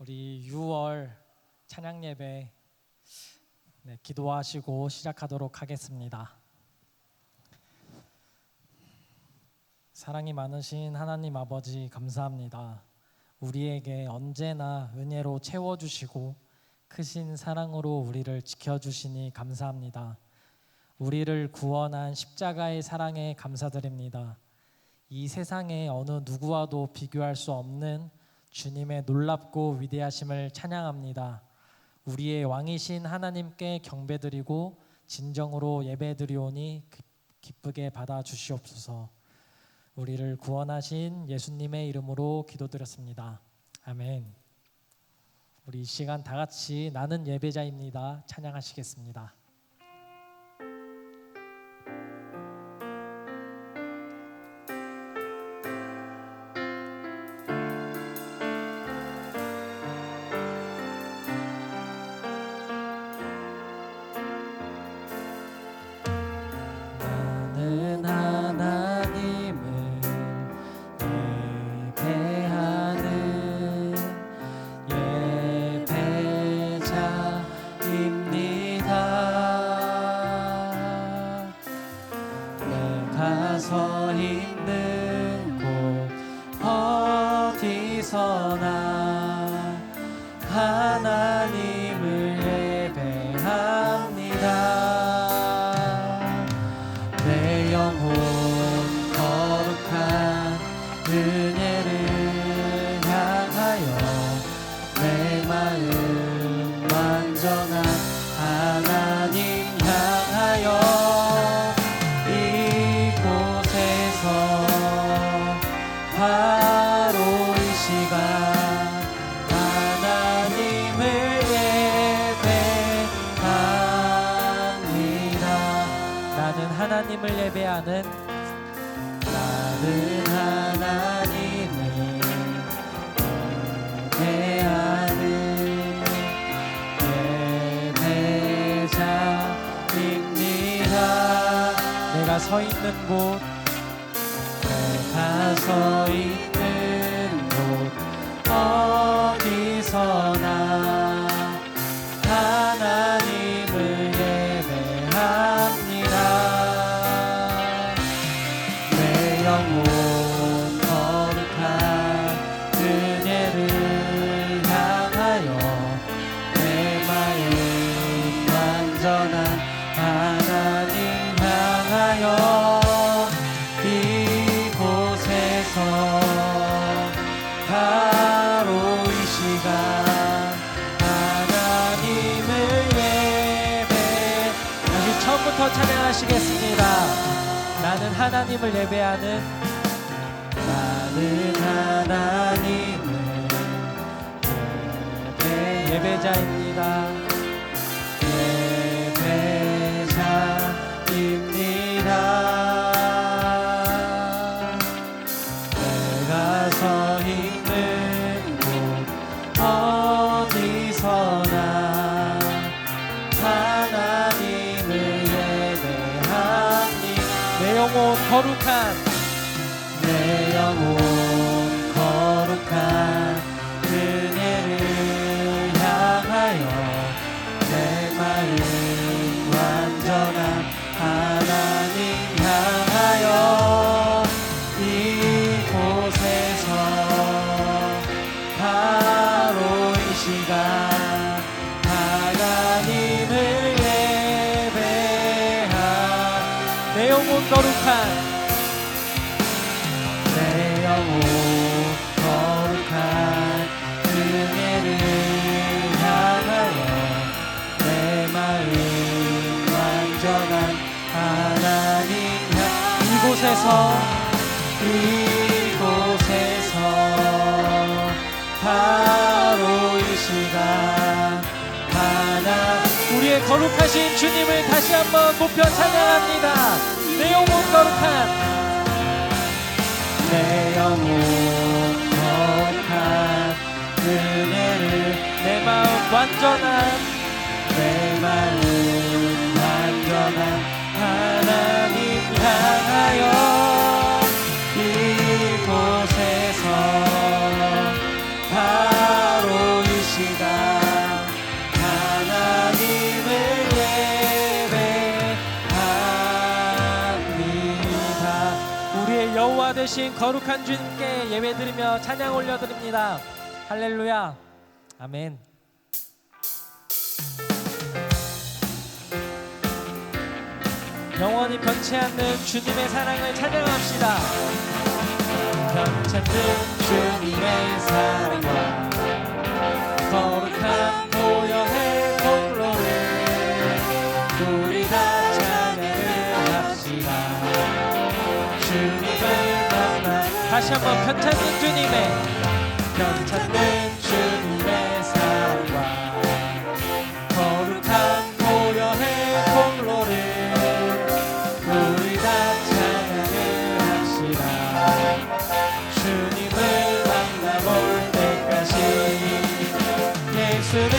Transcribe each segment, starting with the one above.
우리 6월 찬양 예배 기도하시고 시작하도록 하겠습니다. 사랑이 많으신 하나님 아버지 감사합니다. 우리에게 언제나 은혜로 채워주시고 크신 사랑으로 우리를 지켜주시니 감사합니다. 우리를 구원한 십자가의 사랑에 감사드립니다. 이 세상에 어느 누구와도 비교할 수 없는 주님의 놀랍고 위대하심을 찬양합니다. 우리의 왕이신 하나님께 경배드리고 진정으로 예배드리오니 기쁘게 받아주시옵소서. 우리를 구원하신 예수님의 이름으로 기도드렸습니다. 아멘. 우리 이 시간 다 같이 나는 예배자입니다 찬양하시겠습니다. 나는 하나님을 예배하는 예배자입니다. 내가 서 있는 곳 어디서나 하나님을 예배합니다. 내 영혼 거룩한 은혜를 향하여 내 마음 완전한 하나님 향하여 이곳에서 바로 이 시간 하나님을 예배합니다. 나는 하나님을 예배하는 예배자입니다. 내가 서 있는 곳 어디서나 하나님을 예배합니다. 내 영혼 거룩한 은혜를 향하여 내 마음 완전한 하나님 향하여 이곳에서 바로 이 시간 하나님을 예배. 다시 처음부터 찬양하시겠습니다. 나는 하나님을 예배하는 예배자입니다. 예배자입니다. 내가 서 있는 곳 어디서나 하나님을 예배합니다. 내 영혼 거룩한 은혜를 향하여 내 마음 완전한 하나님 향하여 이곳에서 바로 이 시간 하나님을 예배하. 내 영혼 거룩한 은혜를 향하여 내 마음 완전한 하나님 이곳에서 바로 이 시간 우리의 거룩하신 주님을 다시 한번 높여 찬양합니다. 내 영혼 거룩한 은혜를 내 마음 완전한 하나님 향하여 이곳에서 바로 이 되신 거룩한 주님께 예배드리며 찬양 올려드립니다. 할렐루야. 아멘. 영원히 변치 않는 주님의 사랑을 찬양합시다. 변치 않는 주님의 사랑과 거룩한 보혈의 공로를 우리 다 찬양을 합시다. 주님을 만나 다시 한번 변치 않는 주님의 사랑과 거룩한 보혈의 공로를 우리 다 찬양을 합시다. 주님을 만나볼 때까지 예수는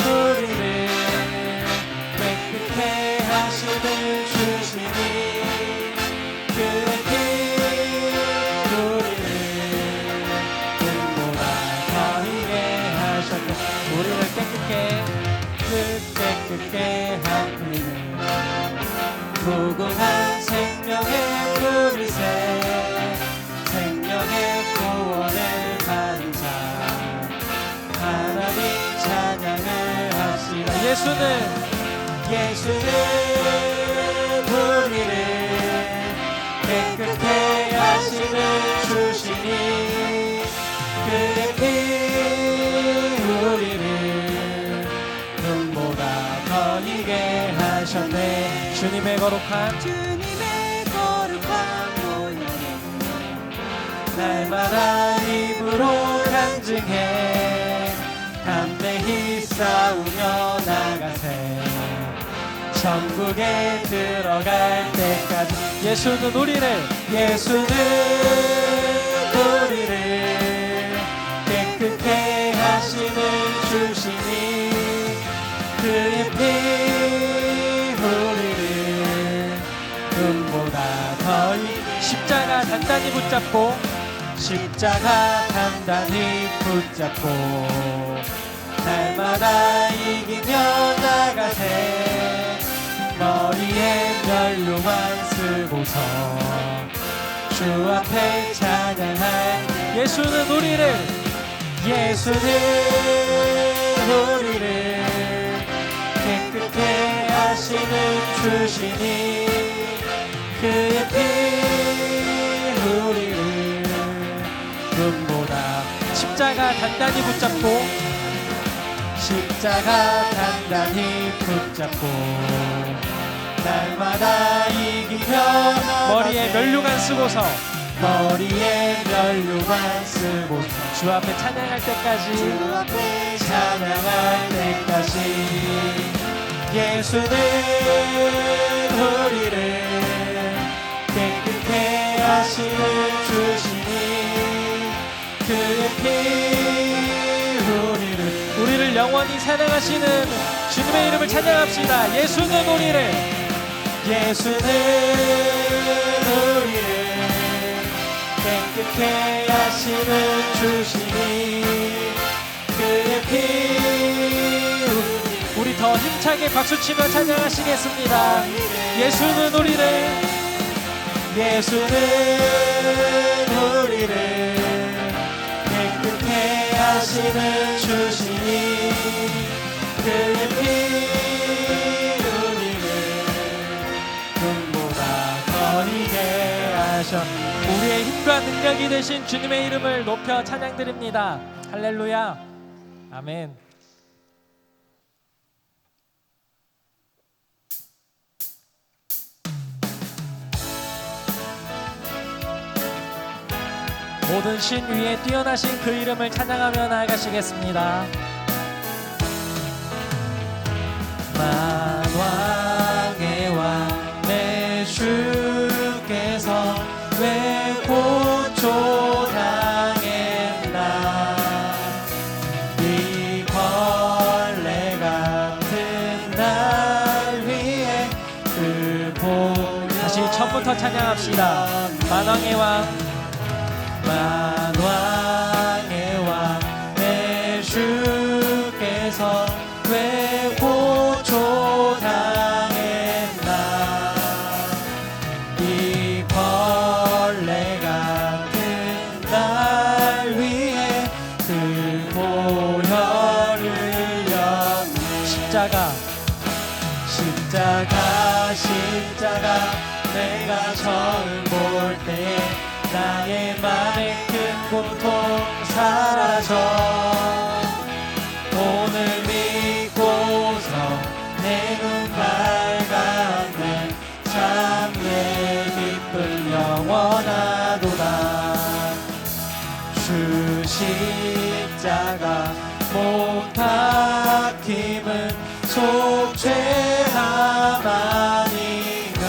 우리를 깨끗게 하시는 주시니 그의 피 우리를 눈보라 거리게 하셨네. 우리를 깨끗게 한 그는 무궁한 생명의 뿌리새 생명의 구원을 받은 자 하나님 찬양을 합시다. 예수는 우리를 깨끗게 하시는 주시니 그의 피 우리를 눈보다 더 이게 하셨네. 주님의 거룩한 날마다 입으로 간증해 담대히 싸우며 나가세. 천국에 들어갈 때까지 예수는 우리를 깨끗게 하시는 주시니 그의 피 우리를 눈보다 더 십자가 단단히 붙잡고 날마다 이기며 나가세. 머리에 면류관 쓰고서 주 앞에 찬양할 예수는 우리를 깨끗게 하시는 주시니 그의 피 우리를 눈보다 십자가 단단히 붙잡고 날마다 이기며 머리에 면류관 쓰고서 주 앞에 찬양할 때까지 예수는 우리를 깨끗게 하시는 주시니 그의 피 우리를 영원히 사랑하시는 주님의 이름을 찬양합시다. 예수는 우리를 깨끗게 하시는 주시니 그의 피 우리 더 힘차게 박수치며 찬양하시겠습니다. 예수는 우리를 깨끗게 하시는 주시니 그의 피 우리를 눈보다 거리게 하셔. 우리의 힘과 능력이 되신 주님의 이름을 높여 찬양드립니다. 할렐루야. 아멘. 모든 신 위에 뛰어나신 그 이름을 찬양하며 나아가시겠습니다. 만왕의 왕 내 주께서 왜 고초당했나. 이 벌레 같은 날 위에 그 보 다시 처음부터 찬양합시다. 만왕의 왕 내 주께서 왜 고초당했나. 이 벌레 보혈을 흘렸네. 십자가 내가 처음 볼 때 나의 맘의 큰 고통 사라져. 오늘 믿고서 내 눈 밝았네. 참 내 기쁨 영원하도다. 주 십자가 못 박힘은 속죄함 아닌가.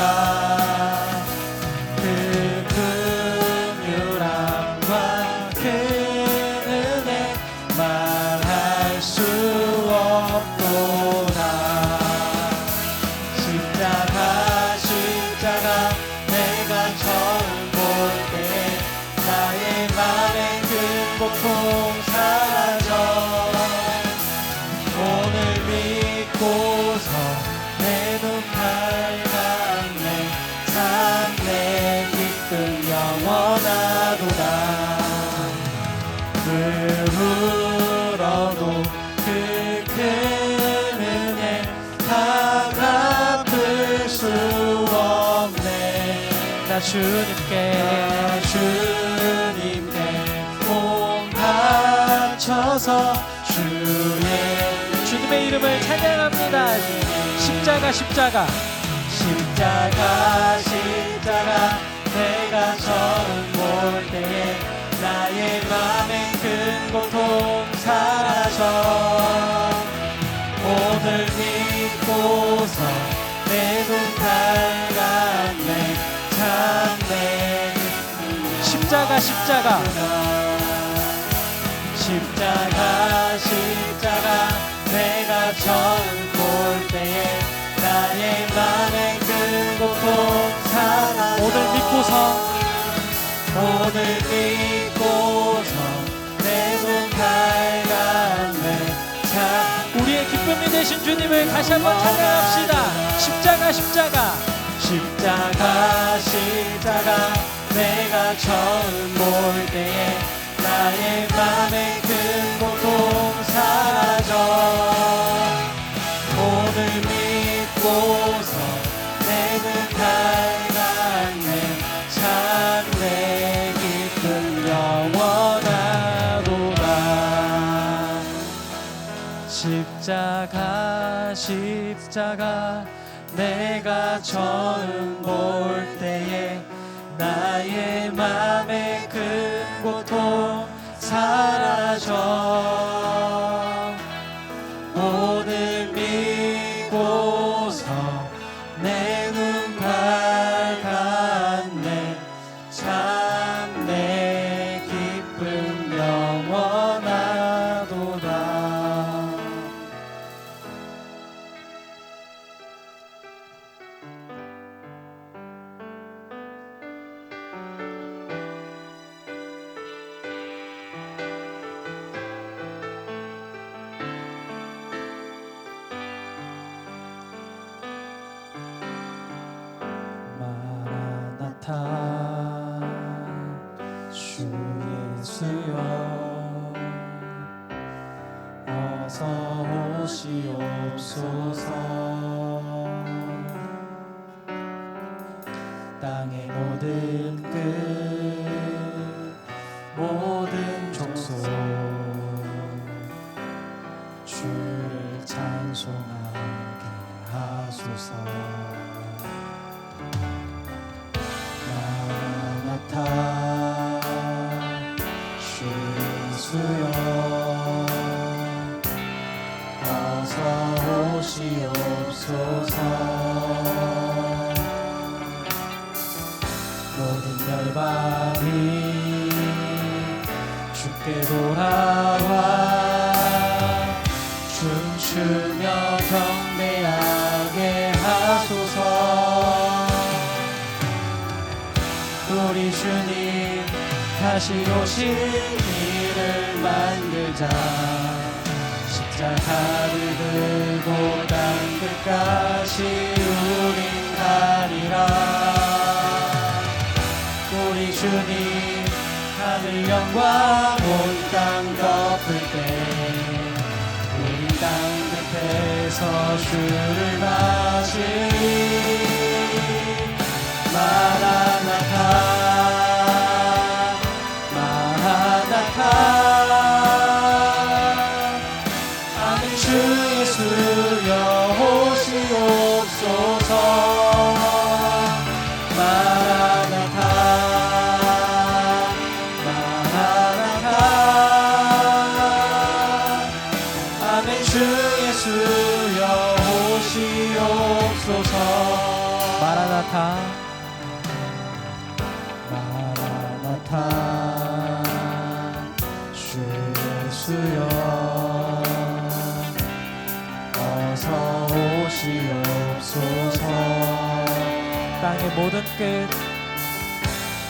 그 긍휼함과 그 은혜 말할 수 없도다. 십자가 내가 처음 볼 때 나의 맘의 큰 고통 사라져. 오늘 믿고서 내 눈 밝았네. 참 내 기쁨 영원하도다. 물 흘러도 그 큰 은혜 다 갚을 수 없네. 나 주님께 몸 바쳐서 주님의 이름을 찬양합니다. 십자가 내가 처음 볼 때에 나의 맘의 큰 고통 사라져. 오늘 믿고서 내 눈 밝았네. 참 내 십자가 내가 처음 볼 때에 나의 맘의 큰 고통 사라져. 오늘 믿고서 내 눈 밝았네. 참 우리의 기쁨이 되신 주님을 다시 한번 찬양합시다. 십자가 내가 처음 볼 때에 나의 맘의 큰 고통 사라져. 오늘 믿고서 내 눈 밝았네. 참 내 기쁨 영원하도다. 십자가 내가 처음 볼 때에 나의 맘의 큰 고통 사라져. 오늘 믿고서 내 눈 밝았네. 참 내 기쁨 영원하도다. 주 예수여 어서 오시옵소서. 땅의 모든 끝 모든 족속 주를 찬송하게 하소서. 마라나타 주 예수여 어서 오시옵소서. 모든 열방이 주께 돌아와 춤추며 경배하게 하소서. 우리 주님 다시 오신 일을 만들자. 십자가를 들고 땅 끝까지 우린 가리라. 우리 주님 하늘 영광 온 땅 덮을 때 앞에서 주를 맞으리. 마라나타 마라나타. 아멘. 주 예수여 오시옵소서. 마라나타 마라나타. 아멘. 주 예수여 오시옵소서. 마라나타 마라나타. 주 예수여 어서 오시옵소서. 땅의 모든 끝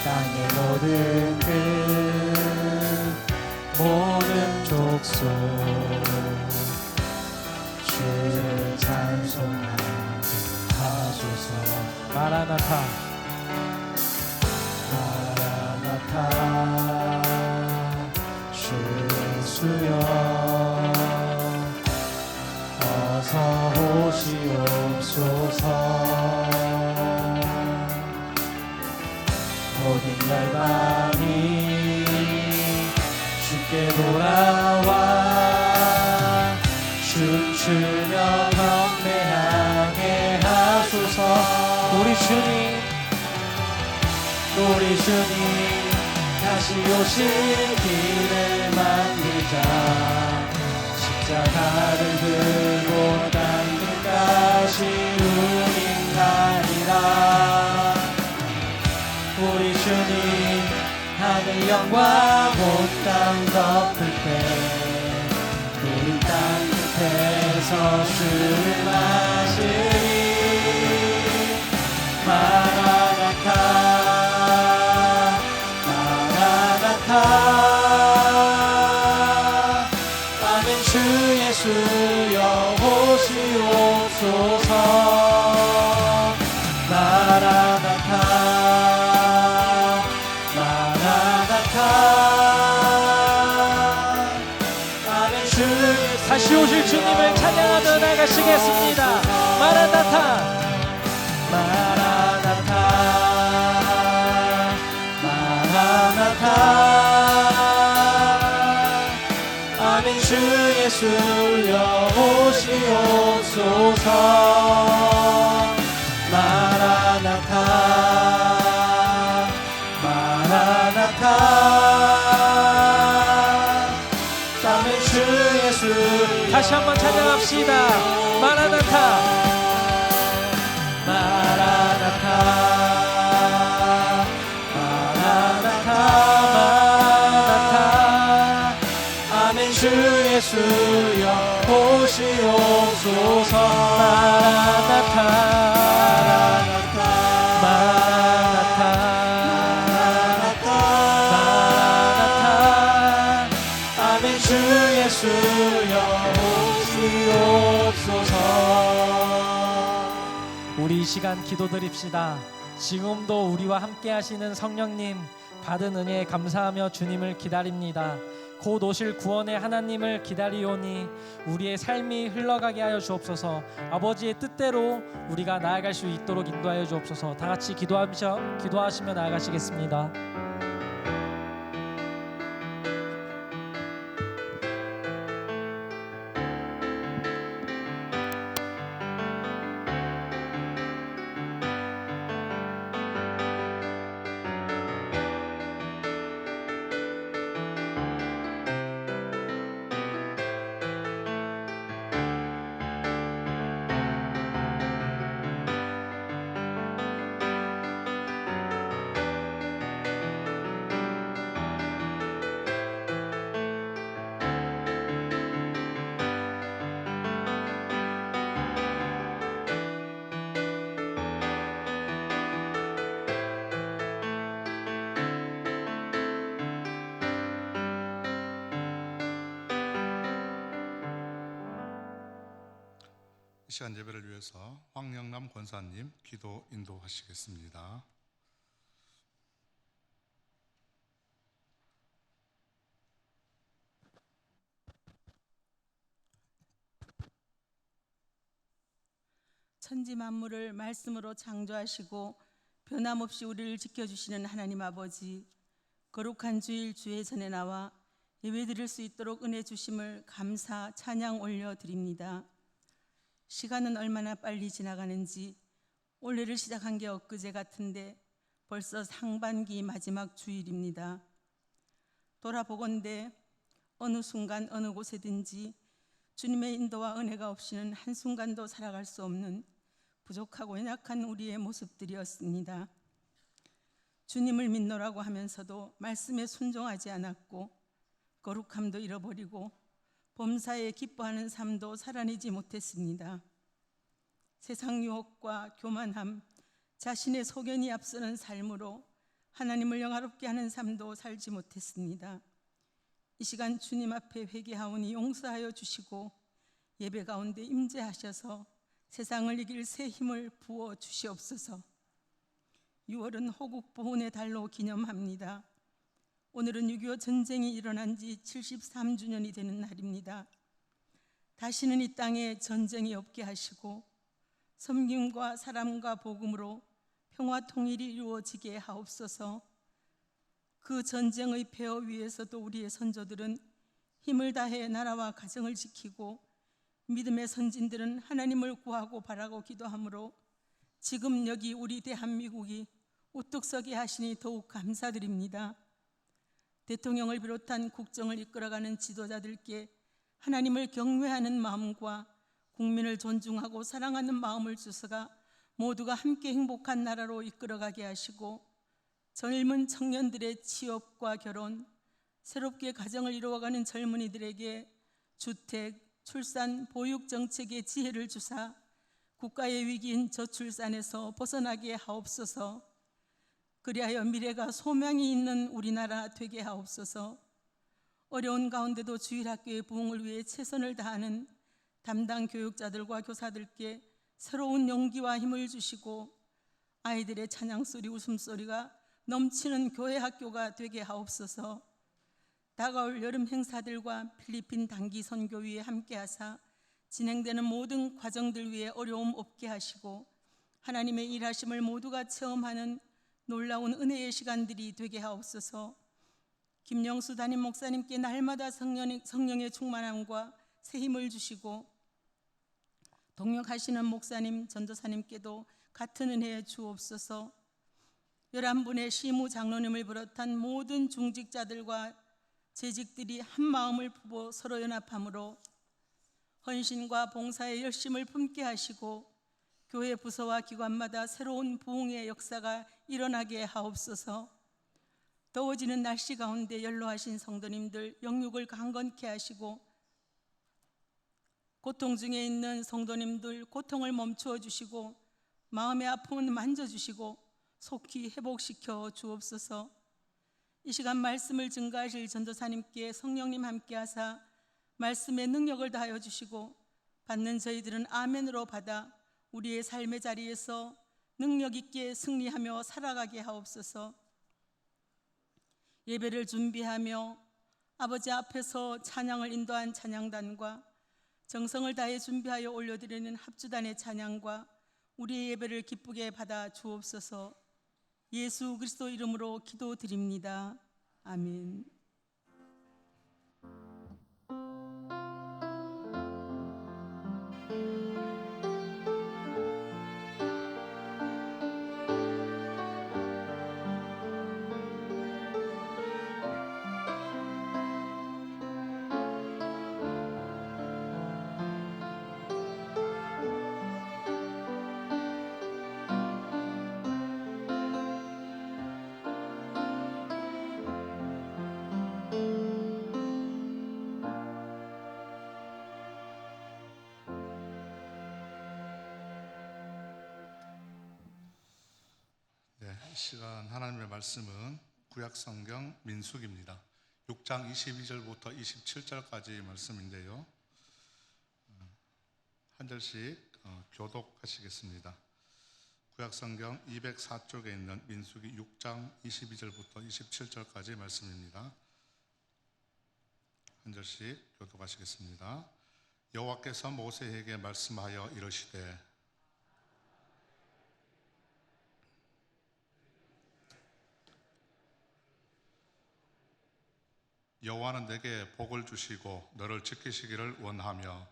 땅의 모든 끝 모든 족속 주를 찬송하게 하소서. 마라나타 마라나타. 주 예수여 어서 오시옵소서. 모든 열방이 주께 돌아와 춤추며 경배하게 하소서. 우리 주님 우리 주님 다시 오실 길을 만들자. 십자가를 들고 땅 끝까지 우린 가리라. 우리 주님 하늘 영광 온 땅 덮을 때 우린 땅 끝에서 주를 맞으리. 마라나타 마라나타. 아멘. 주 예수여 오시옵소서. 마라나타 마라나타. 아멘. 주 다시 오실 주님을 찬양하며 나가시겠습니다. 마라나타 마라나타 마라나타. 아멘. 주 예수여 오시옵소서. 마라나타 마라나타. 아멘. 주 예수. 다시 한번 찬양합시다. 마라나타 마라나타 마라나타 마라나타. 아멘. 주 예수여 오시옵소서. 마라나타 마라나타 마라나타 마라나타. 아멘. 주 예수여 오시옵소서. 우리 이 시간 기도드립시다. 지금도 우리와 함께 하시는 성령님 받은 은혜에 감사하며 주님을 기다립니다. 곧 오실 구원의 하나님을 기다리오니 우리의 삶이 흘러가게 하여 주옵소서. 아버지의 뜻대로 우리가 나아갈 수 있도록 인도하여 주옵소서. 다 같이 기도하시며 나아가시겠습니다. 이 시간 예배를 위해서 황영남 권사님 기도 인도하시겠습니다. 천지 만물을 말씀으로 창조하시고 변함없이 우리를 지켜주시는 하나님 아버지, 거룩한 주일 주의 전에 나와 예배드릴 수 있도록 은혜 주심을 감사 찬양 올려드립니다. 시간은 얼마나 빨리 지나가는지 올해를 시작한 게 엊그제 같은데 벌써 상반기 마지막 주일입니다. 돌아보건대 어느 순간 어느 곳에든지 주님의 인도와 은혜가 없이는 한순간도 살아갈 수 없는 부족하고 연약한 우리의 모습들이었습니다. 주님을 믿노라고 하면서도 말씀에 순종하지 않았고 거룩함도 잃어버리고 범사에 기뻐하는 삶도 살아내지 못했습니다. 세상 유혹과 교만함, 자신의 소견이 앞서는 삶으로 하나님을 영화롭게 하는 삶도 살지 못했습니다. 이 시간 주님 앞에 회개하오니 용서하여 주시고 예배 가운데 임재하셔서 세상을 이길 새 힘을 부어 주시옵소서. 6월은 호국 보훈의 달로 기념합니다. 오늘은 6.25 전쟁이 일어난 지 73주년이 되는 날입니다. 다시는 이 땅에 전쟁이 없게 하시고 섬김과 사랑과 복음으로 평화 통일이 이루어지게 하옵소서. 그 전쟁의 폐허 위에서도 우리의 선조들은 힘을 다해 나라와 가정을 지키고 믿음의 선진들은 하나님을 구하고 바라고 기도하므로 지금 여기 우리 대한민국이 우뚝 서게 하시니 더욱 감사드립니다. 대통령을 비롯한 국정을 이끌어가는 지도자들께 하나님을 경외하는 마음과 국민을 존중하고 사랑하는 마음을 주셔가 모두가 함께 행복한 나라로 이끌어가게 하시고 젊은 청년들의 취업과 결혼, 새롭게 가정을 이루어가는 젊은이들에게 주택, 출산, 보육 정책의 지혜를 주사 국가의 위기인 저출산에서 벗어나게 하옵소서. 그리하여 미래가 소망이 있는 우리나라 되게 하옵소서. 어려운 가운데도 주일학교의 부흥을 위해 최선을 다하는 담당 교육자들과 교사들께 새로운 용기와 힘을 주시고 아이들의 찬양소리, 웃음소리가 넘치는 교회 학교가 되게 하옵소서. 다가올 여름 행사들과 필리핀 단기 선교위에 함께하사 진행되는 모든 과정들 위해 어려움 없게 하시고 하나님의 일하심을 모두가 체험하는 놀라운 은혜의 시간들이 되게 하옵소서. 김영수 담임 목사님께 날마다 성령의 충만함과 새 힘을 주시고 동역하시는 목사님, 전도사님께도 같은 은혜 주옵소서. 11분의 시무 장로님을 비롯한 모든 중직자들과 재직들이 한 마음을 품어 서로 연합함으로 헌신과 봉사의 열심을 품게 하시고 교회 부서와 기관마다 새로운 부흥의 역사가 일어나게 하옵소서. 더워지는 날씨 가운데 연로하신 성도님들 영육을 강건케 하시고 고통 중에 있는 성도님들 고통을 멈추어 주시고 마음의 아픔은 만져주시고 속히 회복시켜 주옵소서. 이 시간 말씀을 증거하실 전도사님께 성령님 함께하사 말씀의 능력을 다하여 주시고 받는 저희들은 아멘으로 받아 우리의 삶의 자리에서 능력 있게 승리하며 살아가게 하옵소서. 예배를 준비하며 아버지 앞에서 찬양을 인도한 찬양단과 정성을 다해 준비하여 올려드리는 합주단의 찬양과 우리의 예배를 기쁘게 받아 주옵소서. 예수 그리스도 이름으로 기도드립니다. 아멘. 이 시간 하나님의 말씀은 구약성경 민수기입니다. 6장 22절부터 27절까지 말씀인데요. 한 절씩 교독하시겠습니다. 구약성경 204쪽에 있는 민수기 6장 22절부터 27절까지 말씀입니다. 한 절씩 교독하시겠습니다. 여호와께서 모세에게 말씀하여 이르시되 여호와는 내게 복을 주시고 너를 지키시기를 원하며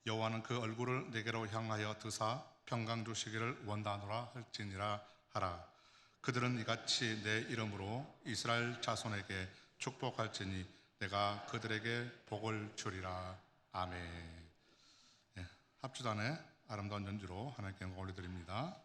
여호와는 그 얼굴을 내게로 향하여 드사 평강 주시기를 원하노라 할지니라 하라. 그들은 이같이 내 이름으로 이스라엘 자손에게 축복할지니 내가 그들에게 복을 주리라. 아멘. 네, 합주단의 아름다운 연주로 하나님께 영광 올려드립니다.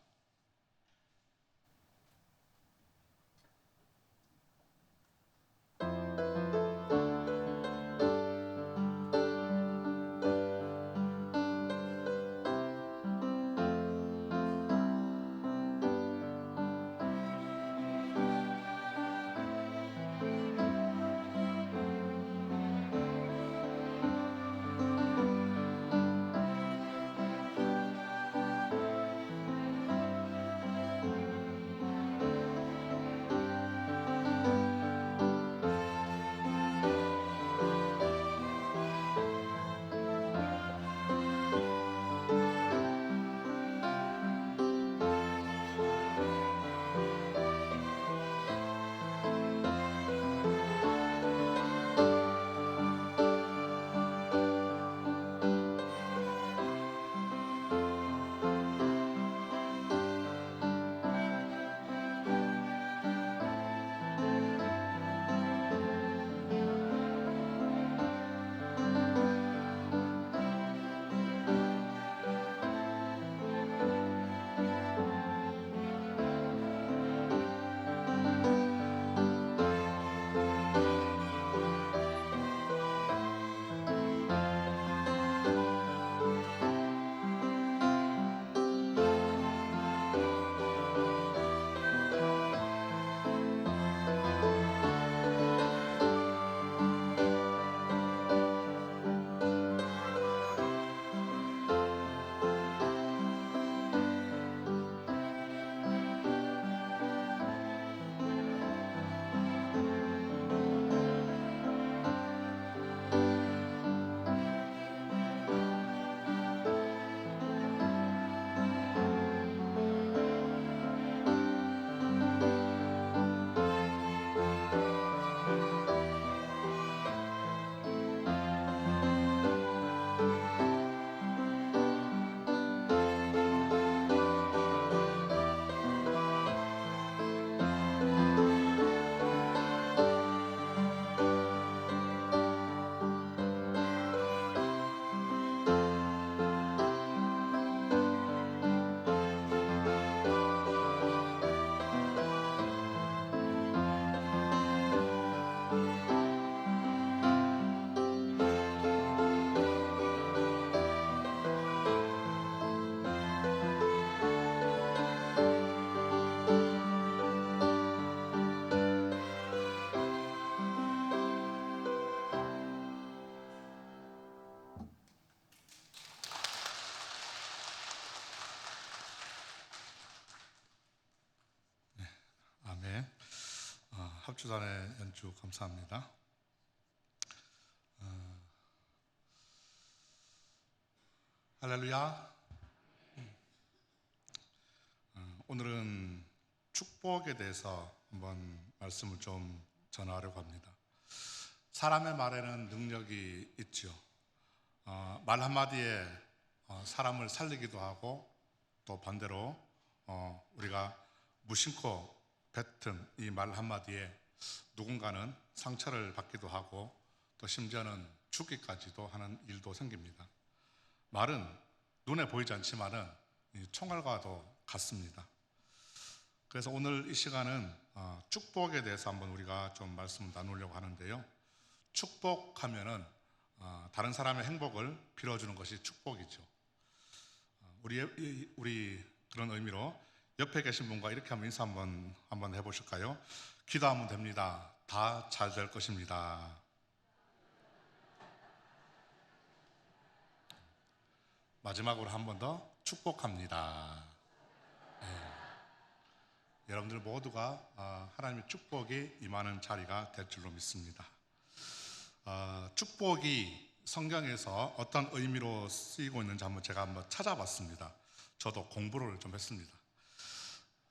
아멘. 합주단의 연주 감사합니다. 할렐루야. 오늘은 축복에 대해서 한번 말씀을 좀 전하려고 합니다. 사람의 말에는 능력이 있죠. 말 한마디에 사람을 살리기도 하고 또 반대로 우리가 무심코 뱉은 이 말 한마디에 누군가는 상처를 받기도 하고 또 심지어는 죽기까지도 하는 일도 생깁니다. 말은 눈에 보이지 않지만은 총알과도 같습니다. 그래서 오늘 이 시간은 축복에 대해서 한번 우리가 좀 말씀을 나누려고 하는데요. 축복하면은 다른 사람의 행복을 빌어주는 것이 축복이죠. 우리 그런 의미로 옆에 계신 분과 이렇게 한번 인사 한번 해보실까요? 기도하면 됩니다. 다 잘 될 것입니다. 마지막으로 한 번 더 축복합니다. 네. 여러분들 모두가 하나님의 축복이 임하는 자리가 될 줄로 믿습니다. 축복이 성경에서 어떤 의미로 쓰이고 있는지 제가 한번 찾아봤습니다. 저도 공부를 좀 했습니다.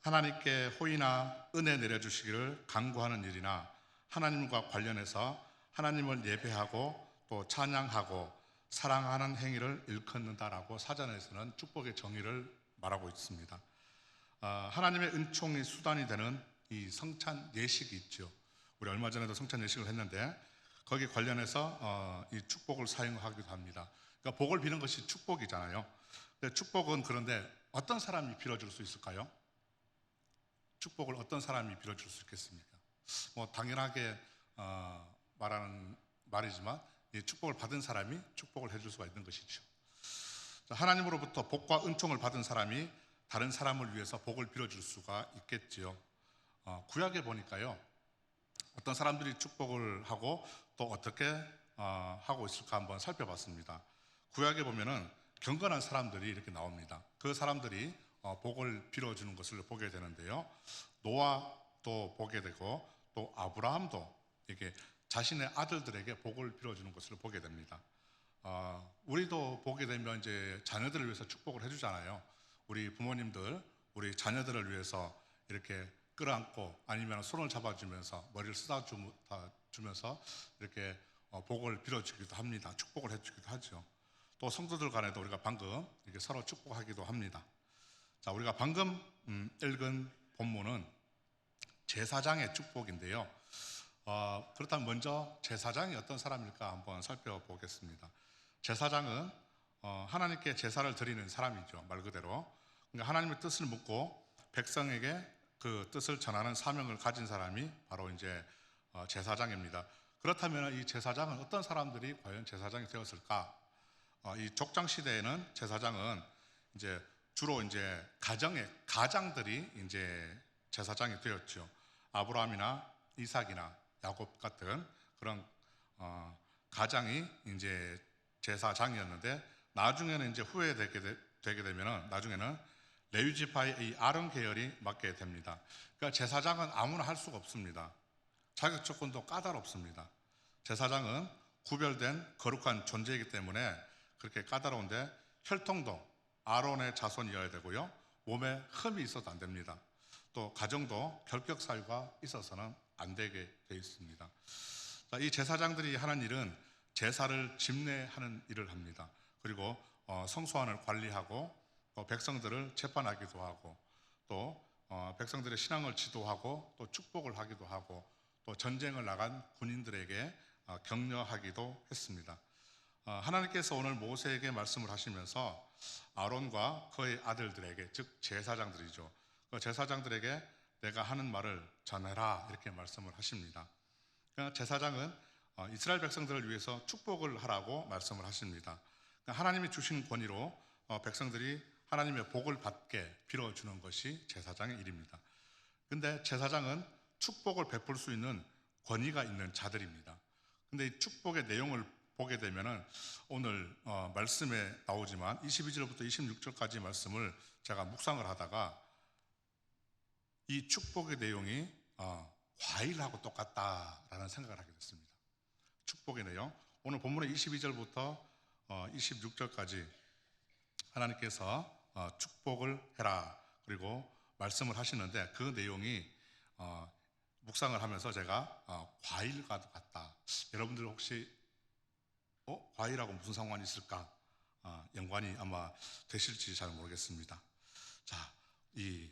하나님께 호의나 은혜 내려주시기를 간구하는 일이나 하나님과 관련해서 하나님을 예배하고 또 찬양하고 사랑하는 행위를 일컫는다라고 사전에서는 축복의 정의를 말하고 있습니다. 하나님의 은총이 수단이 되는 이 성찬 예식이 있죠. 우리 얼마 전에도 성찬 예식을 했는데 거기에 관련해서 이 축복을 사용하기도 합니다. 그러니까 복을 비는 것이 축복이잖아요. 근데 축복은 그런데 어떤 사람이 빌어줄 수 있을까요? 축복을 어떤 사람이 빌어줄 수 있겠습니까? 뭐 당연하게 말하는 말이지만 이 축복을 받은 사람이 축복을 해줄 수가 있는 것이죠. 하나님으로부터 복과 은총을 받은 사람이 다른 사람을 위해서 복을 빌어줄 수가 있겠지요. 구약에 보니까요, 어떤 사람들이 축복을 하고 또 어떻게 하고 있을까 한번 살펴봤습니다. 구약에 보면은 경건한 사람들이 이렇게 나옵니다. 그 사람들이 복을 빌어주는 것을 보게 되는데요. 노아도 보게 되고 또 아브라함도 이렇게 자신의 아들들에게 복을 빌어주는 것을 보게 됩니다. 우리도 보게 되면 이제 자녀들을 위해서 축복을 해주잖아요. 우리 부모님들 우리 자녀들을 위해서 이렇게 끌어안고 아니면 손을 잡아주면서 머리를 쓰다주면서 이렇게 복을 빌어주기도 합니다. 축복을 해주기도 하죠. 또 성도들 간에도 우리가 방금 이렇게 서로 축복하기도 합니다. 자, 우리가 방금 읽은 본문은 제사장의 축복인데요. 그렇다면 먼저 제사장이 어떤 사람일까 한번 살펴보겠습니다. 제사장은 하나님께 제사를 드리는 사람이죠. 말 그대로. 그러니까 하나님의 뜻을 묻고 백성에게 그 뜻을 전하는 사명을 가진 사람이 바로 이제 제사장입니다. 그렇다면 이 제사장은 어떤 사람들이 과연 제사장이 되었을까? 이 족장 시대에는 제사장은 이제 주로 이제 가장들이 이제 제사장이 되었죠. 아브라함이나 이삭이나 야곱 같은 그런 가장이 이제 제사장이었는데 나중에는 이제 되게 되면은 나중에는 레위 지파의 이 아론 계열이 맡게 됩니다. 그러니까 제사장은 아무나 할 수가 없습니다. 자격 조건도 까다롭습니다. 제사장은 구별된 거룩한 존재이기 때문에 그렇게 까다로운데 혈통도 아론의 자손이어야 되고요. 몸에 흠이 있어도 안 됩니다. 또 가정도 결격 사유가 있어서는 안 되게 되어 있습니다. 이 제사장들이 하는 일은 제사를 집례하는 일을 합니다. 그리고 성소안을 관리하고 또 백성들을 재판하기도 하고 또 백성들의 신앙을 지도하고 또 축복을 하기도 하고 또 전쟁을 나간 군인들에게 격려하기도 했습니다. 하나님께서 오늘 모세에게 말씀을 하시면서 아론과 그의 아들들에게 즉 제사장들이죠. 그 제사장들에게 내가 하는 말을 전해라 이렇게 말씀을 하십니다. 그러니까 제사장은 이스라엘 백성들을 위해서 축복을 하라고 말씀을 하십니다. 그러니까 하나님이 주신 권위로 백성들이 하나님의 복을 받게 빌어주는 것이 제사장의 일입니다. 근데 제사장은 축복을 베풀 수 있는 권위가 있는 자들입니다. 근데 이 축복의 내용을 보게 되면은 오늘 말씀에 나오지만 22절부터 26절까지 말씀을 제가 묵상을 하다가 이 축복의 내용이 과일하고 똑같다라는 생각을 하게 됐습니다. 축복의 내용. 오늘 본문의 22절부터 26절까지 하나님께서 축복을 해라 그리고 말씀을 하시는데 그 내용이 묵상을 하면서 제가 과일과 같다. 여러분들 혹시 과일하고 무슨 상관이 있을까? 연관이 아마 되실지 잘 모르겠습니다. 자, 이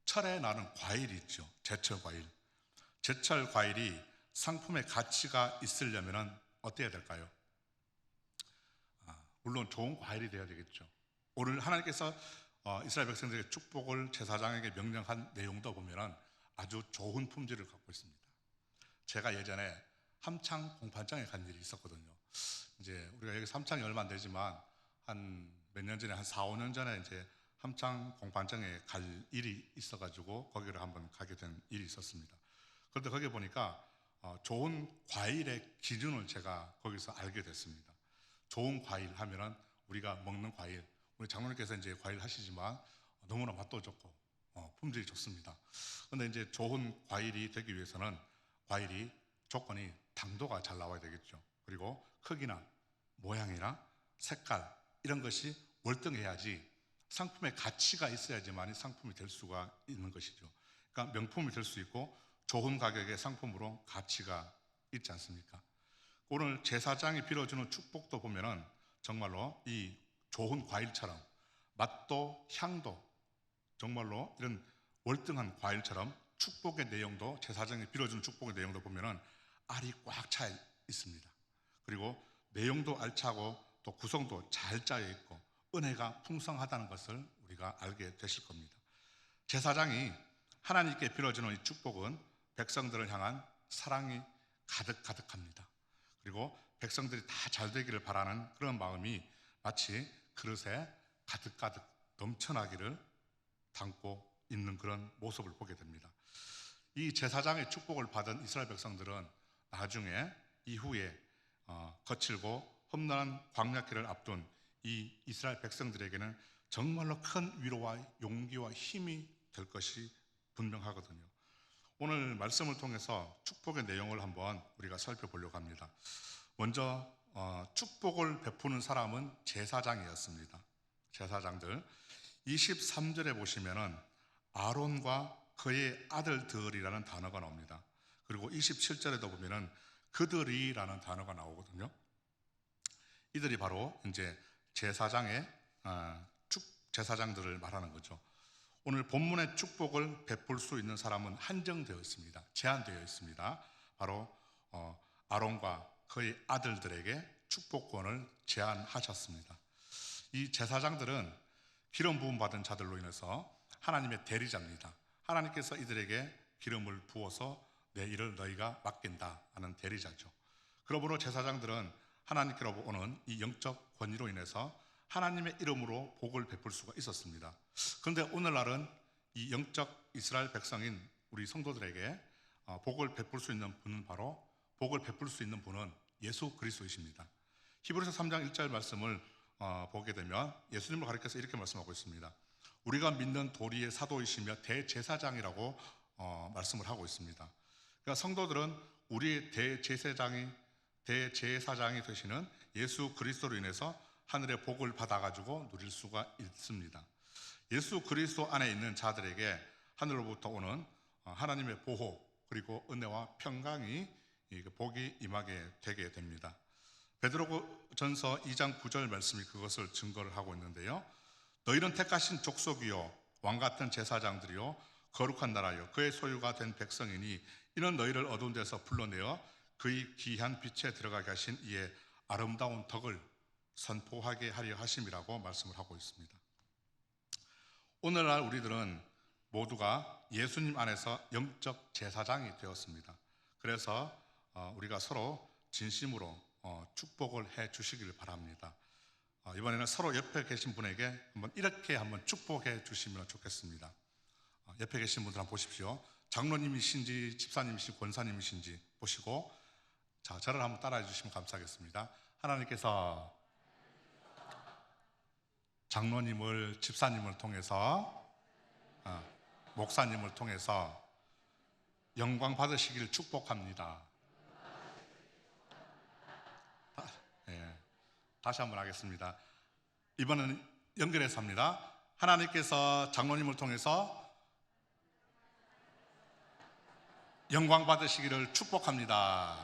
철에 나는 과일이 있죠. 제철 과일. 제철 과일이 상품의 가치가 있으려면 어때야 될까요? 물론 좋은 과일이 되어야 되겠죠. 오늘 하나님께서 이스라엘 백성들에게 축복을 제사장에게 명령한 내용도 보면은 아주 좋은 품질을 갖고 있습니다. 제가 예전에 함창 공판장에 간 일이 있었거든요. 이제 우리가 여기 함창이 얼마 안 되지만 한 몇 년 전에 한 4, 5년 전에 이제 함창 공판장에 갈 일이 있어가지고 거기를 한번 가게 된 일이 있었습니다. 그런데 거기 보니까 좋은 과일의 기준을 제가 거기서 알게 됐습니다. 좋은 과일 하면은 우리가 먹는 과일, 우리 장로님께서 이제 과일 하시지만 너무나 맛도 좋고 품질이 좋습니다. 그런데 이제 좋은 과일이 되기 위해서는 과일이 조건이 당도가 잘 나와야 되겠죠. 그리고 크기나 모양이나 색깔 이런 것이 월등해야지 상품의 가치가 있어야지만 상품이 될 수가 있는 것이죠. 그러니까 명품이 될 수 있고 좋은 가격의 상품으로 가치가 있지 않습니까? 오늘 제사장이 빌어주는 축복도 보면은 정말로 이 좋은 과일처럼 맛도 향도 정말로 이런 월등한 과일처럼 축복의 내용도, 제사장이 빌어주는 축복의 내용도 보면은 알이 꽉 차 있습니다. 그리고 내용도 알차고 또 구성도 잘 짜여 있고 은혜가 풍성하다는 것을 우리가 알게 되실 겁니다. 제사장이 하나님께 빌어주는 이 축복은 백성들을 향한 사랑이 가득합니다. 그리고 백성들이 다 잘 되기를 바라는 그런 마음이 마치 그릇에 가득 넘쳐나기를 담고 있는 그런 모습을 보게 됩니다. 이 제사장의 축복을 받은 이스라엘 백성들은 나중에 이후에 거칠고 험난한 광야길을 앞둔 이 이스라엘 백성들에게는 정말로 큰 위로와 용기와 힘이 될 것이 분명하거든요. 오늘 말씀을 통해서 축복의 내용을 한번 우리가 살펴보려고 합니다. 먼저 축복을 베푸는 사람은 제사장이었습니다. 제사장들 23절에 보시면은 아론과 그의 아들들이라는 단어가 나옵니다. 그리고 27절에도 보면은 그들이라는 단어가 나오거든요. 이들이 바로 이제 제사장의 제사장들을 말하는 거죠. 오늘 본문의 축복을 베풀 수 있는 사람은 한정되어 있습니다. 제한되어 있습니다. 바로 아론과 그의 아들들에게 축복권을 제한하셨습니다. 이 제사장들은 기름 부음 받은 자들로 인해서 하나님의 대리자입니다. 하나님께서 이들에게 기름을 부어서 내 일을 너희가 맡긴다 하는 대리자죠. 그러므로 제사장들은 하나님께로 오는 이 영적 권위로 인해서 하나님의 이름으로 복을 베풀 수가 있었습니다. 그런데 오늘날은 이 영적 이스라엘 백성인 우리 성도들에게 복을 베풀 수 있는 분은 바로 복을 베풀 수 있는 분은 예수 그리스도이십니다. 히브리서 3장 1절 말씀을 보게 되면 예수님을 가리켜서 이렇게 말씀하고 있습니다. 우리가 믿는 도리의 사도이시며 대제사장이라고 말씀을 하고 있습니다. 그러니까 성도들은 우리의 대제사장이 되시는 예수 그리스도로 인해서 하늘의 복을 받아가지고 누릴 수가 있습니다. 예수 그리스도 안에 있는 자들에게 하늘로부터 오는 하나님의 보호 그리고 은혜와 평강이 복이 임하게 되게 됩니다. 베드로전서 2장 9절 말씀이 그것을 증거를 하고 있는데요. 너희는 택하신 족속이요 왕같은 제사장들이요 거룩한 나라요 그의 소유가 된 백성이니 이는 너희를 어두운 데서 불러내어 그의 귀한 빛에 들어가게 하신 이의 아름다운 덕을 선포하게 하려 하심이라고 말씀을 하고 있습니다. 오늘날 우리들은 모두가 예수님 안에서 영적 제사장이 되었습니다. 그래서 우리가 서로 진심으로 축복을 해 주시길 바랍니다. 이번에는 서로 옆에 계신 분에게 이렇게 한번 축복해 주시면 좋겠습니다. 옆에 계신 분들 한번 보십시오. 장로님이신지 집사님이신지 권사님이신지 보시고 자, 저를 한번 따라해 주시면 감사하겠습니다. 하나님께서 장로님을 집사님을 통해서 목사님을 통해서 영광 받으시길 축복합니다. 다시 한번 하겠습니다. 이번에는 연결해서 합니다. 하나님께서 장로님을 통해서 영광 받으시기를 축복합니다.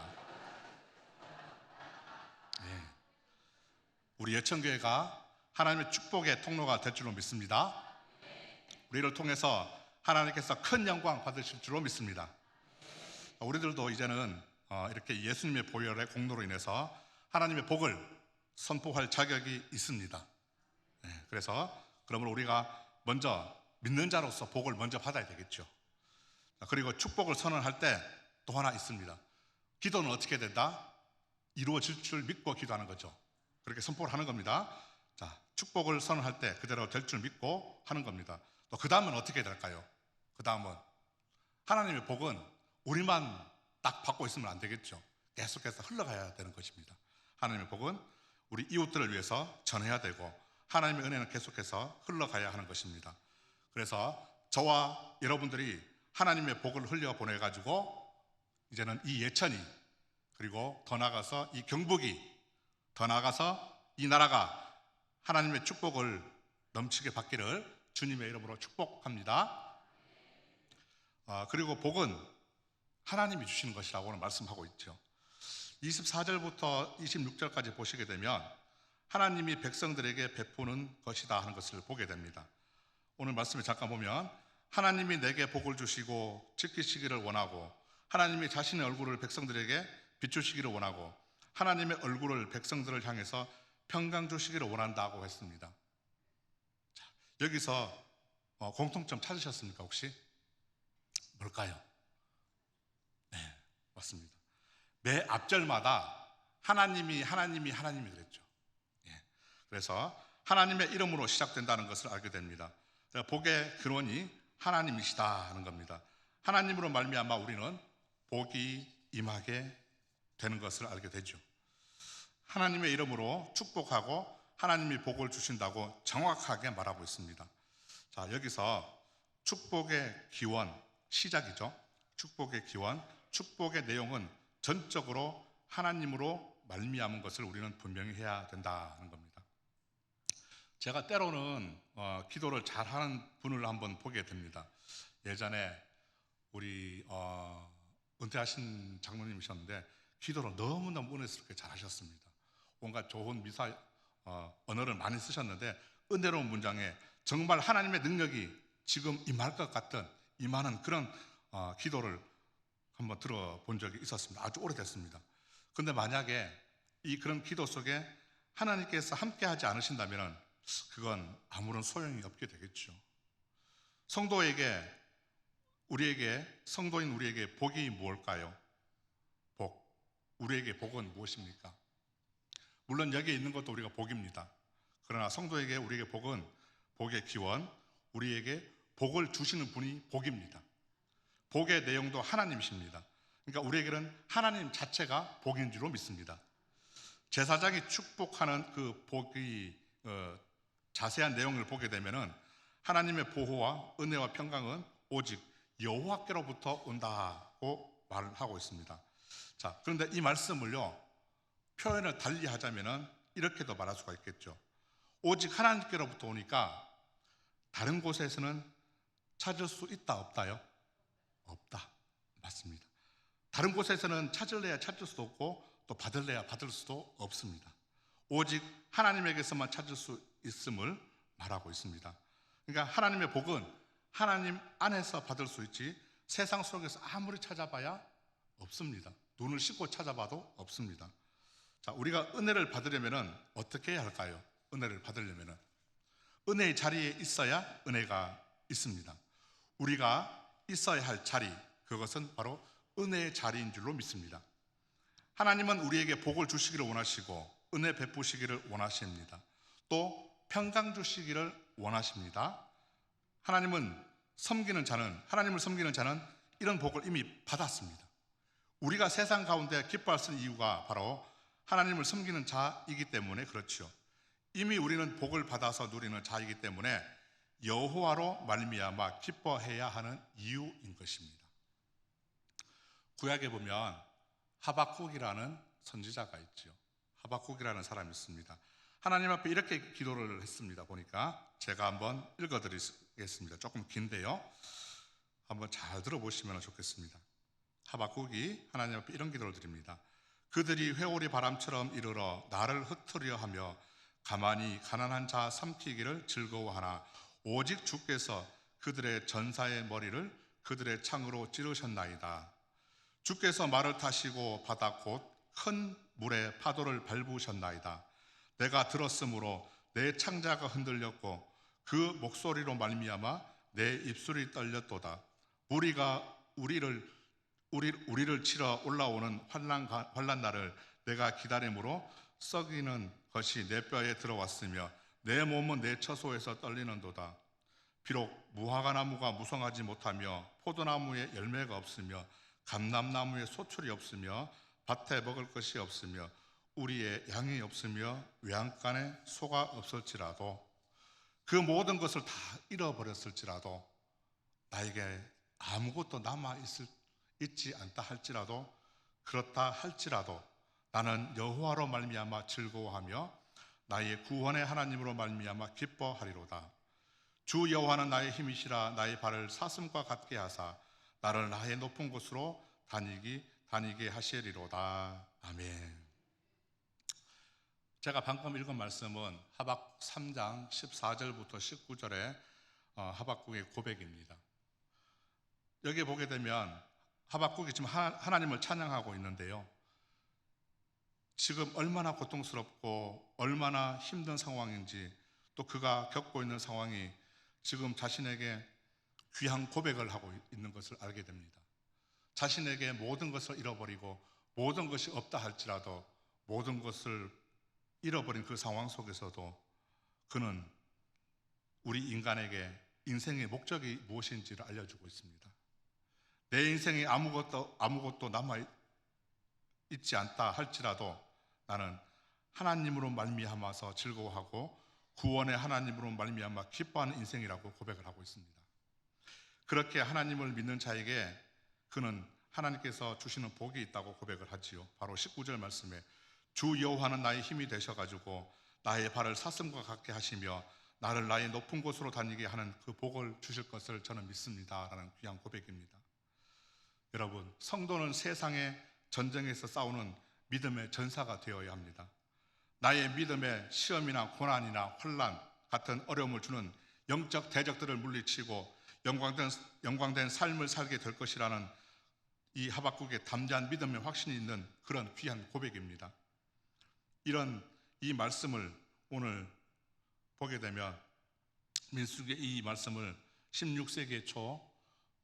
우리 예천교회가 하나님의 축복의 통로가 될 줄로 믿습니다. 우리를 통해서 하나님께서 큰 영광 받으실 줄로 믿습니다. 우리들도 이제는 이렇게 예수님의 보혈의 공로로 인해서 하나님의 복을 선포할 자격이 있습니다. 그래서 그러므로 우리가 먼저 믿는 자로서 복을 먼저 받아야 되겠죠. 그리고 축복을 선언할 때 또 하나 있습니다. 기도는 어떻게 된다? 이루어질 줄 믿고 기도하는 거죠. 그렇게 선포를 하는 겁니다. 자, 축복을 선언할 때 그대로 될 줄 믿고 하는 겁니다. 또 그 다음은 어떻게 될까요? 그 다음은 하나님의 복은 우리만 딱 받고 있으면 안 되겠죠. 계속해서 흘러가야 되는 것입니다. 하나님의 복은 우리 이웃들을 위해서 전해야 되고 하나님의 은혜는 계속해서 흘러가야 하는 것입니다. 그래서 저와 여러분들이 하나님의 복을 흘려보내가지고 이제는 이 예천이 그리고 더 나아가서 이 경북이 더 나아가서 이 나라가 하나님의 축복을 넘치게 받기를 주님의 이름으로 축복합니다. 그리고 복은 하나님이 주시는 것이라고 오늘 말씀하고 있죠. 24절부터 26절까지 보시게 되면 하나님이 백성들에게 베푸는 것이다 하는 것을 보게 됩니다. 오늘 말씀을 잠깐 보면 하나님이 내게 복을 주시고 지키시기를 원하고 하나님이 자신의 얼굴을 백성들에게 비추시기를 원하고 하나님의 얼굴을 백성들을 향해서 평강 주시기를 원한다고 했습니다. 자, 여기서 공통점 찾으셨습니까 혹시? 뭘까요? 네, 맞습니다. 매 앞절마다 하나님이 그랬죠. 예, 그래서 하나님의 이름으로 시작된다는 것을 알게 됩니다. 복의 근원이 하나님이시다 하는 겁니다. 하나님으로 말미암아 우리는 복이 임하게 되는 것을 알게 되죠. 하나님의 이름으로 축복하고 하나님이 복을 주신다고 정확하게 말하고 있습니다. 자, 여기서 축복의 기원, 시작이죠. 축복의 기원, 축복의 내용은 전적으로 하나님으로 말미암은 것을 우리는 분명히 해야 된다는 겁니다. 제가 때로는 기도를 잘하는 분을 한번 보게 됩니다. 예전에 우리 은퇴하신 장로님이셨는데 기도를 너무너무 은혜스럽게 잘하셨습니다. 온갖 좋은 미사 언어를 많이 쓰셨는데 은혜로운 문장에 정말 하나님의 능력이 지금 임할 것 같은 임하는 그런 기도를 한번 들어본 적이 있었습니다. 아주 오래됐습니다. 그런데 만약에 그런 기도 속에 하나님께서 함께하지 않으신다면 그건 아무런 소용이 없게 되겠죠. 성도인 우리에게 복이 무엇일까요? 복. 우리에게 복은 무엇입니까? 물론 여기에 있는 것도 우리가 복입니다. 그러나 성도에게 우리에게 복은 복의 기원, 우리에게 복을 주시는 분이 복입니다. 복의 내용도 하나님이십니다. 그러니까 우리에게는 하나님 자체가 복인 줄로 믿습니다. 제사장이 축복하는 그 복의 자세한 내용을 보게 되면은 하나님의 보호와 은혜와 평강은 오직 여호와께로부터 온다고 말을 하고 있습니다. 자, 그런데 이 말씀을요 표현을 달리 하자면은 이렇게도 말할 수가 있겠죠. 오직 하나님께로부터 오니까 다른 곳에서는 찾을 수 있다 없다요? 없다. 맞습니다. 다른 곳에서는 찾을래야 찾을 수도 없고 또 받을래야 받을 수도 없습니다. 오직 하나님에게서만 찾을 수 있음을 말하고 있습니다. 그러니까 하나님의 복은 하나님 안에서 받을 수 있지 세상 속에서 아무리 찾아봐야 없습니다. 눈을 씻고 찾아봐도 없습니다. 자, 우리가 은혜를 받으려면 어떻게 해야 할까요? 은혜를 받으려면 은혜의 자리에 있어야 은혜가 있습니다. 우리가 있어야 할 자리, 그것은 바로 은혜의 자리인 줄로 믿습니다. 하나님은 우리에게 복을 주시기를 원하시고 은혜 베푸시기를 원하십니다. 또 평강 주시기를 원하십니다. 하나님을 섬기는 자는 이런 복을 이미 받았습니다. 우리가 세상 가운데 기뻐할 수 있는 이유가 바로 하나님을 섬기는 자이기 때문에 그렇죠. 이미 우리는 복을 받아서 누리는 자이기 때문에 여호와로 말미암아 기뻐해야 하는 이유인 것입니다. 구약에 보면 하박국이라는 선지자가 있죠. 하박국이라는 사람이 있습니다. 하나님 앞에 이렇게 기도를 했습니다. 보니까 제가 한번 읽어드리겠습니다. 조금 긴데요. 한번 잘 들어보시면 좋겠습니다. 하박국이 하나님 앞에 이런 기도를 드립니다. 그들이 회오리 바람처럼 이르러 나를 흩으려 하며 가만히 가난한 자 삼키기를 즐거워하나 오직 주께서 그들의 전사의 머리를 그들의 창으로 찌르셨나이다. 주께서 말을 타시고 바다 곧 큰 물에 파도를 밟으셨나이다. 내가 들었으므로 내 창자가 흔들렸고 그 목소리로 말미암아 내 입술이 떨렸도다. 무리가 우리를 치러 올라오는 환난 날을 내가 기다림으로 썩이는 것이 내 뼈에 들어왔으며 내 몸은 내 처소에서 떨리는도다. 비록 무화과나무가 무성하지 못하며 포도나무에 열매가 없으며 감람나무에 소출이 없으며 밭에 먹을 것이 없으며 우리의 양이 없으며 외양간에 소가 없을지라도 그 모든 것을 다 잃어버렸을지라도 나에게 아무것도 있지 않다 할지라도 그렇다 할지라도 나는 여호와로 말미암아 즐거워하며 나의 구원의 하나님으로 말미암아 기뻐하리로다. 주 여호와는 나의 힘이시라. 나의 발을 사슴과 같게 하사 나를 나의 높은 곳으로 다니게 하시리로다. 아멘. 제가 방금 읽은 말씀은 하박국 3장 14절부터 19절의 하박국의 고백입니다. 여기 보게 되면 하박국이 지금 하나님을 찬양하고 있는데요. 지금 얼마나 고통스럽고 얼마나 힘든 상황인지, 또 그가 겪고 있는 상황이 지금 자신에게 귀한 고백을 하고 있는 것을 알게 됩니다. 자신에게 모든 것을 잃어버리고 모든 것이 없다 할지라도 모든 것을 잃어버린 그 상황 속에서도 그는 우리 인간에게 인생의 목적이 무엇인지를 알려주고 있습니다. 내 인생에 아무것도 남아있지 않다 할지라도 나는 하나님으로 말미암아서 즐거워하고 구원의 하나님으로 말미암아 기뻐하는 인생이라고 고백을 하고 있습니다. 그렇게 하나님을 믿는 자에게 그는 하나님께서 주시는 복이 있다고 고백을 하지요. 바로 19절 말씀에 주 여호와는 나의 힘이 되셔가지고 나의 발을 사슴과 같게 하시며 나를 나의 높은 곳으로 다니게 하는 그 복을 주실 것을 저는 믿습니다 라는 귀한 고백입니다. 여러분, 성도는 세상의 전쟁에서 싸우는 믿음의 전사가 되어야 합니다. 나의 믿음에 시험이나 고난이나 혼란 같은 어려움을 주는 영적 대적들을 물리치고 영광된 삶을 살게 될 것이라는 이 하박국의 담대한 믿음의 확신이 있는 그런 귀한 고백입니다. 이 말씀을 오늘 보게 되면 민수기의 이 말씀을 16세기 초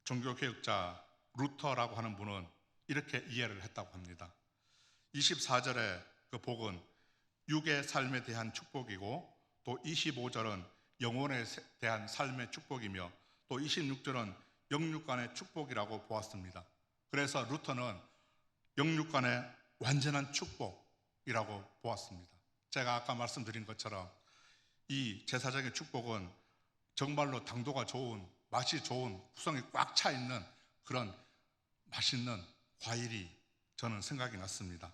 종교개혁자 루터라고 하는 분은 이렇게 이해를 했다고 합니다. 24절의 그 복은 육의 삶에 대한 축복이고, 또 25절은 영혼에 대한 삶의 축복이며, 또 26절은 영육간의 축복이라고 보았습니다. 그래서 루터는 영육간의 완전한 축복이라고 보았습니다. 제가 아까 말씀드린 것처럼 이 제사적인 축복은 정말로 당도가 좋은, 맛이 좋은, 구성이 꽉 차 있는 그런 맛있는 과일이 저는 생각이 났습니다.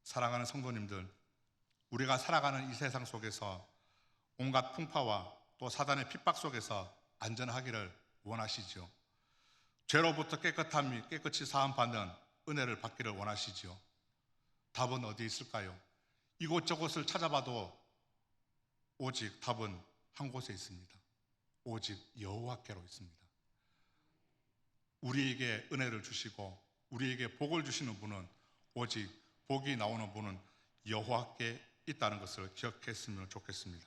사랑하는 성도님들, 우리가 살아가는 이 세상 속에서 온갖 풍파와 또 사단의 핍박 속에서 안전하기를 원하시죠. 죄로부터 깨끗이 사함받는 은혜를 받기를 원하시죠. 답은 어디 있을까요? 이곳저곳을 찾아봐도 오직 답은 한 곳에 있습니다. 오직 여호와께로 있습니다. 우리에게 은혜를 주시고 우리에게 복을 주시는 분은, 오직 복이 나오는 분은 여호와께 있다는 것을 기억했으면 좋겠습니다.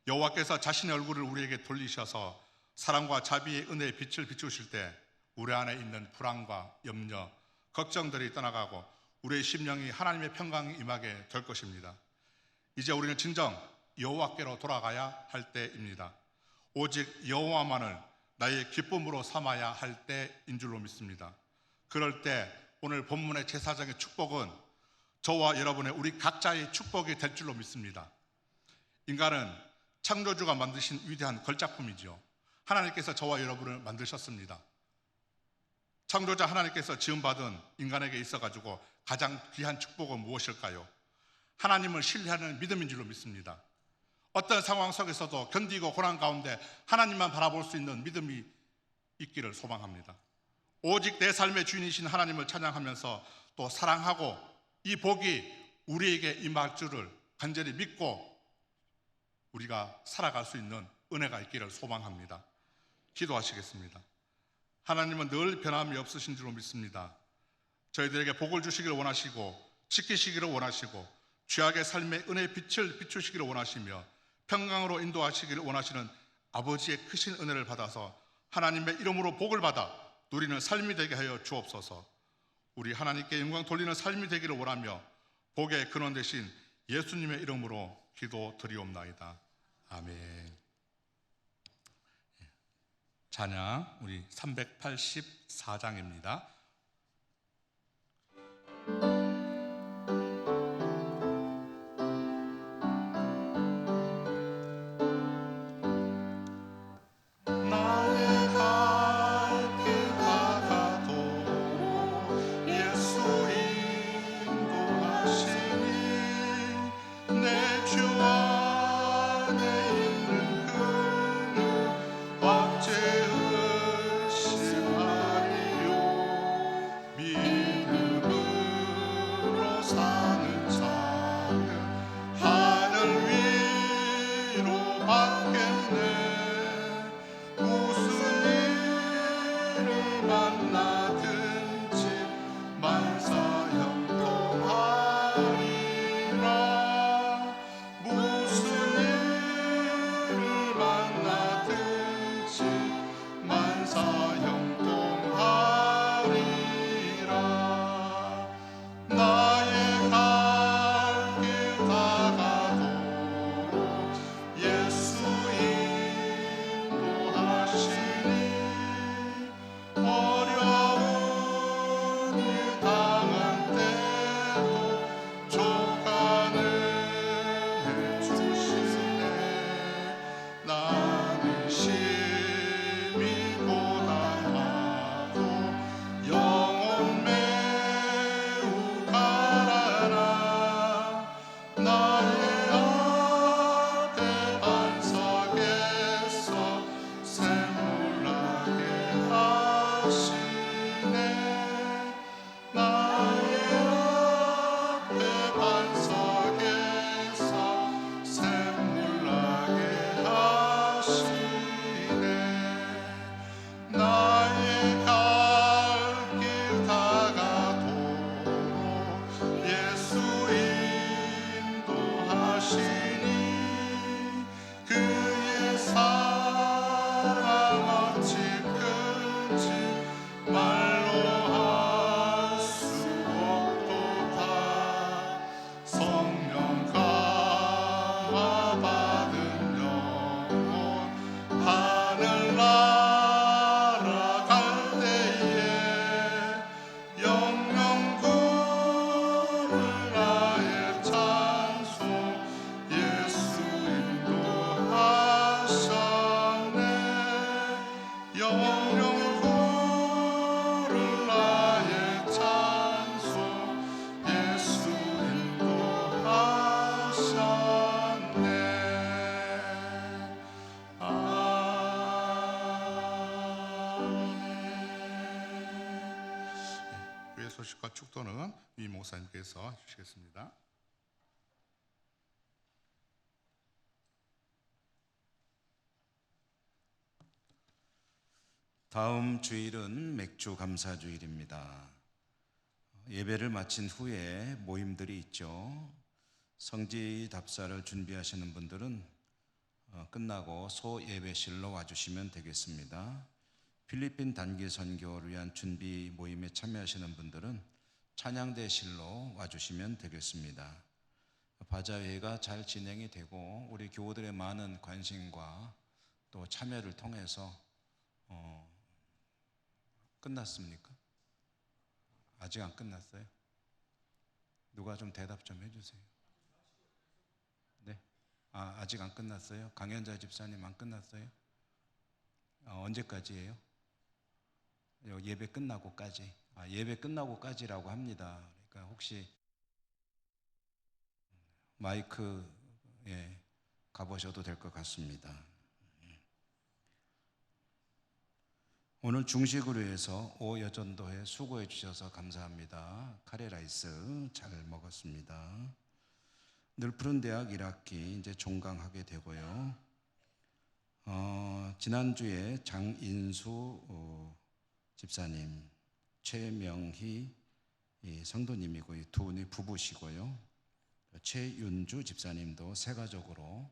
여호와께서 자신의 얼굴을 우리에게 돌리셔서 사랑과 자비의 은혜의 빛을 비추실 때 우리 안에 있는 불안과 염려, 걱정들이 떠나가고 우리의 심령이 하나님의 평강이 임하게 될 것입니다. 이제 우리는 진정 여호와께로 돌아가야 할 때입니다. 오직 여호와만을 나의 기쁨으로 삼아야 할 때인 줄로 믿습니다. 그럴 때 오늘 본문의 제사장의 축복은 저와 여러분의 우리 각자의 축복이 될 줄로 믿습니다. 인간은 창조주가 만드신 위대한 걸작품이죠. 하나님께서 저와 여러분을 만드셨습니다. 창조자 하나님께서 지음받은 인간에게 있어가지고 가장 귀한 축복은 무엇일까요? 하나님을 신뢰하는 믿음인 줄로 믿습니다. 어떤 상황 속에서도 견디고 고난 가운데 하나님만 바라볼 수 있는 믿음이 있기를 소망합니다. 오직 내 삶의 주인이신 하나님을 찬양하면서 또 사랑하고 이 복이 우리에게 임할 줄을 간절히 믿고 우리가 살아갈 수 있는 은혜가 있기를 소망합니다. 기도하시겠습니다. 하나님은 늘 변함이 없으신 줄로 믿습니다. 저희들에게 복을 주시기를 원하시고 지키시기를 원하시고 죄악의 삶의 은혜의 빛을 비추시기를 원하시며 평강으로 인도하시기를 원하시는 아버지의 크신 은혜를 받아서 하나님의 이름으로 복을 받아 누리는 삶이 되게 하여 주옵소서. 우리 하나님께 영광 돌리는 삶이 되기를 원하며 복의 근원 되신 예수님의 이름으로 기도드리옵나이다. 아멘. 찬양 우리 384장입니다. 내 축도는 이 목사님께서 주시겠습니다. 다음 주일은 맥주 감사 주일입니다. 예배를 마친 후에 모임들이 있죠. 성지 답사를 준비하시는 분들은 끝나고 소 예배실로 와주시면 되겠습니다. 필리핀 단기 선교를 위한 준비 모임에 참여하시는 분들은 찬양대실로 와주시면 되겠습니다. 바자회가 잘 진행이 되고 우리 교우들의 많은 관심과 또 참여를 통해서 끝났습니까? 아직 안 끝났어요? 누가 좀 대답 좀 해주세요. 네? 아직 안 끝났어요? 강현자 집사님 안 끝났어요? 언제까지예요? 예배 끝나고까지. 예배 끝나고까지라고 합니다. 그러니까 혹시 마이크에 가보셔도 될 것 같습니다. 오늘 중식으로 해서 오여전도회 수고해 주셔서 감사합니다. 카레라이스 잘 먹었습니다. 늘푸른 대학 1학기 이제 종강하게 되고요. 지난주에 장인수 집사님, 최명희 성도님이고 두 분이 부부시고요. 최윤주 집사님도 새 가족으로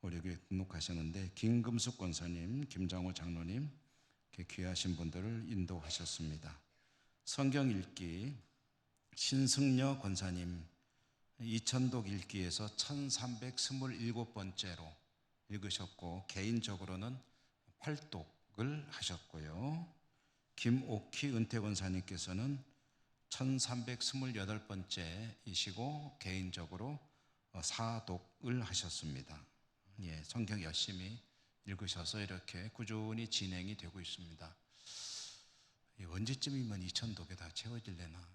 우리 교회 등록하셨는데 김금숙 권사님, 김장호 장로님 귀하신 분들을 인도하셨습니다. 성경 읽기 신승려 권사님 이천독 읽기에서 1327번째로 읽으셨고 개인적으로는 8독을 하셨고요. 김옥희 은퇴 권사님께서는 1328번째이시고 개인적으로 4독을 하셨습니다. 성경 열심히 읽으셔서 이렇게 꾸준히 진행이 되고 있습니다. 언제쯤이면 2000독에 다 채워질래나.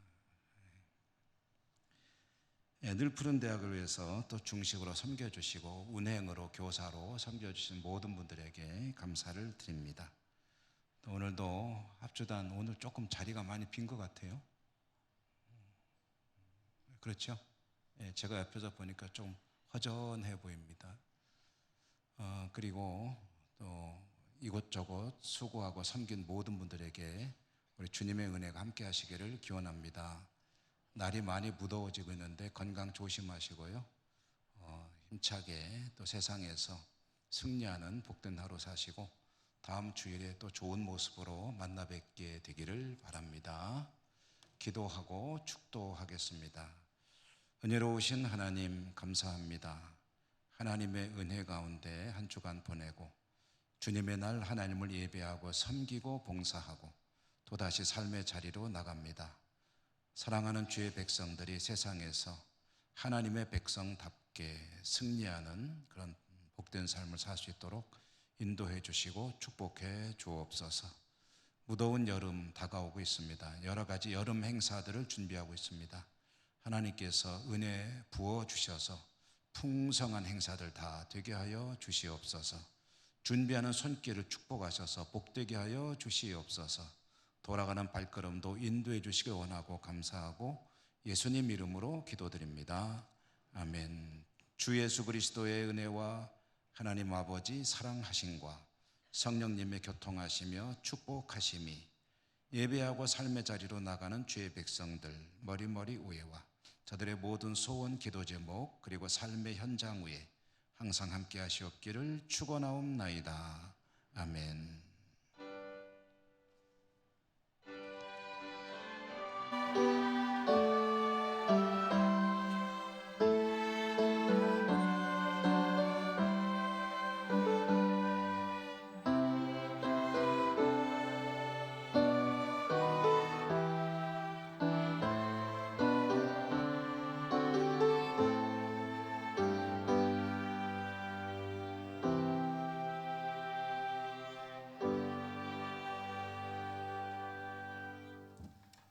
늘푸른 대학을 위해서 또 중식으로 섬겨주시고 운행으로 교사로 섬겨주신 모든 분들에게 감사를 드립니다. 또 오늘도 합주단 오늘 조금 자리가 많이 빈 것 같아요. 그렇죠? 제가 옆에서 보니까 좀 허전해 보입니다. 그리고 또 이곳저곳 수고하고 섬긴 모든 분들에게 우리 주님의 은혜가 함께 하시기를 기원합니다. 날이 많이 무더워지고 있는데 건강 조심하시고요. 힘차게 또 세상에서 승리하는 복된 하루 사시고 다음 주일에 또 좋은 모습으로 만나 뵙게 되기를 바랍니다. 기도하고 축도하겠습니다. 은혜로우신 하나님 감사합니다. 하나님의 은혜 가운데 한 주간 보내고 주님의 날 하나님을 예배하고 섬기고 봉사하고 또다시 삶의 자리로 나갑니다. 사랑하는 주의 백성들이 세상에서 하나님의 백성답게 승리하는 그런 복된 삶을 살 수 있도록 인도해 주시고 축복해 주옵소서. 무더운 여름 다가오고 있습니다. 여러 가지 여름 행사들을 준비하고 있습니다. 하나님께서 은혜 부어 주셔서 풍성한 행사들 다 되게 하여 주시옵소서. 준비하는 손길을 축복하셔서 복되게 하여 주시옵소서. 돌아가는 발걸음도 인도해 주시길 원하고 감사하고 예수님 이름으로 기도드립니다. 아멘. 주 예수 그리스도의 은혜와 하나님 아버지 사랑하심과 성령님의 교통하시며 축복하심이 예배하고 삶의 자리로 나가는 주의 백성들 머리머리 위에와 저들의 모든 소원 기도 제목 그리고 삶의 현장 위에 항상 함께 하시옵기를 축원하옵나이다. 아멘.